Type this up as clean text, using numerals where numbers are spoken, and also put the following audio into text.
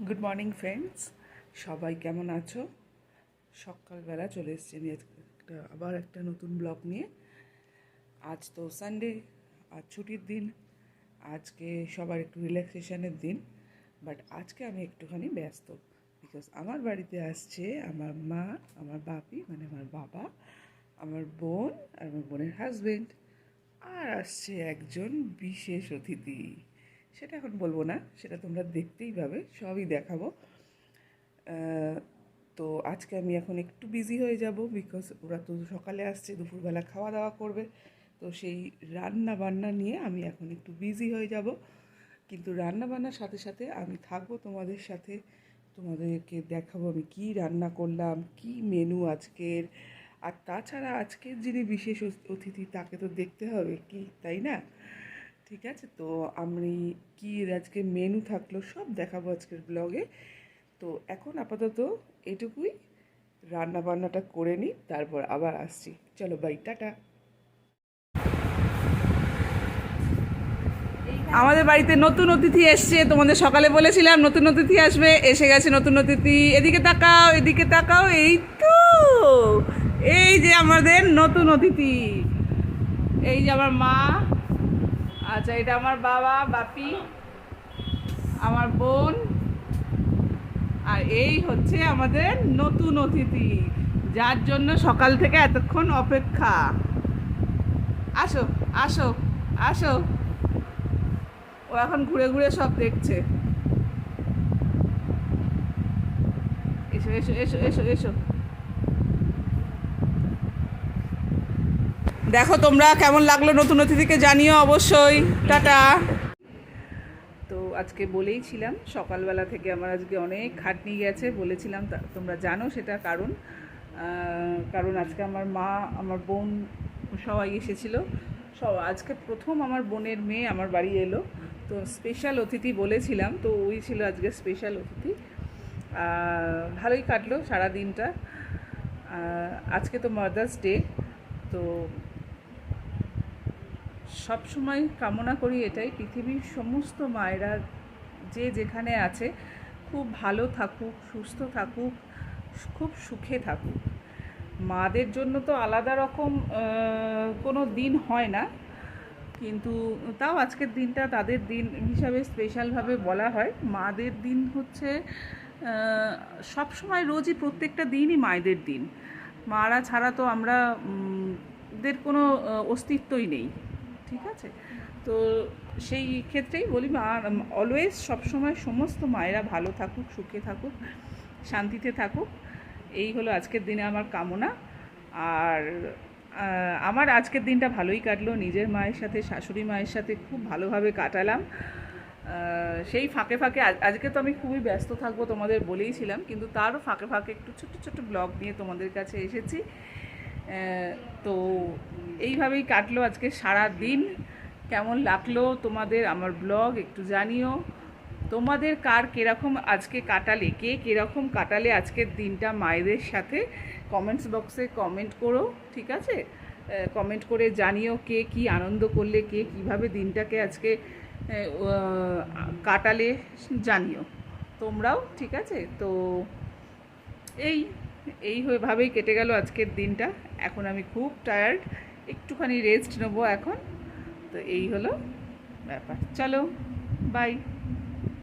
Good morning friends, সবাই কেমন আছো? সকালবেলা চলে এসেছি আমি আবার একটা নতুন ব্লগ নিয়ে। আজ তো সানডে, আজ ছুটির দিন, আজকে সবার একটু রিল্যাক্সেশনের দিন। বাট আজকে আমি একটুখানি ব্যস্ত, বিকজ আমার বাড়িতে আসছে আমার মা, আমার বাপি মানে আমার বাবা, আমার বোন আর আমার বোনের হাজবেন্ড, আর আসছে একজন বিশেষ অতিথি। সেটা এখন বলবো না, সেটা তোমরা দেখতেই পাবে, সবই দেখাবো। তো আজকে আমি এখন একটু বিজি হয়ে যাব, বিকজ ওরা তো সকালে আসছে, দুপুরবেলা খাওয়া দাওয়া করবে। তো সেই রান্না বান্না নিয়ে আমি এখন একটু বিজি হয়ে যাব। কিন্তু রান্না বান্নার সাথে সাথে আমি থাকবো তোমাদের সাথে, তোমাদেরকে দেখাবো আমি কী রান্না করলাম, কি মেনু আজকের। আর তাছাড়া আজকের যিনি বিশেষ অতিথি তাকে তো দেখতে হবে, কি তাই না? ঠিক আছে, তো আমি কি আজকে মেনু থাকলো সব দেখাবো আজকের ব্লগে। তো এখন আপাতত এটুকুই, রান্না বান্নাটা করে নিই, তারপর আবার আসছি। চলো বাই, টাটা। আমাদের বাড়িতে নতুন অতিথি এসছে, তোমাদের সকালে বলেছিলাম নতুন অতিথি আসবে, এসে গেছে নতুন অতিথি। এদিকে তাকাও, এদিকে তাকাও, এই তো এই যে আমাদের নতুন অতিথি। এই যে আমার মা, আচ্ছা এটা আমার বাবা, বাপি, আমার বোন, আর এই হচ্ছে আমাদের নতুন অতিথি, যার জন্য সকাল থেকে এতক্ষণ অপেক্ষা। আসো, আসো, আসো। ও এখন ঘুরে ঘুরে সব দেখছে। এসো এসো এসো এসো এসো, দেখো তোমরা কেমন লাগলো নতুন অতিথিকে, জানিও অবশ্যই। টাটা। তো আজকে বলেইছিলাম সকালবেলা থেকে আমার আজকে অনেক খাটনি গেছে, বলেছিলাম, তোমরা জানো সেটা। কারণ আজকে আমার মা, আমার বোন সবাই এসেছিলো। আজকে প্রথম আমার বোনের মেয়ে আমার বাড়ি এলো, তো স্পেশাল অতিথি বলেছিলাম, তো ওই ছিল আজকে স্পেশাল অতিথি। ভালোই কাটলো সারা দিনটা। আজকে তো মাদার্স ডে, তো সব সময় কামনা করি এটাই, পৃথিবীর সমস্ত মায়েরা যে যেখানে আছে খুব ভালো থাকুক, সুস্থ থাকুক, খুব সুখে থাকুক। মাদের জন্য তো আলাদা রকম কোনো দিন হয় না, কিন্তু তাও আজকের দিনটা তাদের দিন হিসাবে স্পেশালভাবে বলা হয়। মাদের দিন হচ্ছে সব সময়, রোজই প্রত্যেকটা দিনই মায়েদের দিন। মারা ছাড়া তো আমরা দের কোনো অস্তিত্বই নেই, ঠিক আছে? তো সেই ক্ষেত্রেই বলি, মা অলওয়েজ সবসময় সমস্ত মায়েরা ভালো থাকুক, সুখে থাকুক, শান্তিতে থাকুক, এই হলো আজকের দিনে আমার কামনা। আর আমার আজকের দিনটা ভালোই কাটলো, নিজের মায়ের সাথে, শাশুড়ি মায়ের সাথে খুব ভালোভাবে কাটালাম। সেই ফাঁকে ফাঁকে আজকে তো আমি খুবই ব্যস্ত থাকবো তোমাদের বলেইছিলাম, কিন্তু তারও ফাঁকে ফাঁকে একটু ছোট্ট ছোট্ট ব্লগ নিয়ে তোমাদের কাছে এসেছি। তো এইভাবেই কাটলো আজকে সারা দিন। কেমন লাগলো তোমাদের আমার ব্লগ একটু জানিও। তোমাদের কার কীরকম আজকে কাটালে, কে কীরকম কাটালে আজকের দিনটা মায়েদের সাথে, কমেন্টস বক্সে কমেন্ট করো, ঠিক আছে? কমেন্ট করে জানিও কে কী আনন্দ করলে, কে কীভাবে দিনটাকে আজকে কাটালে, জানিও তোমরাও, ঠিক আছে? তো এই এইভাবেই কেটে গেল আজকের দিনটা। এখন আমি খুব টায়ার্ড, একটুখানি রেস্ট নেবো এখন। তো এই হলো ব্যাপার, চলো বাই।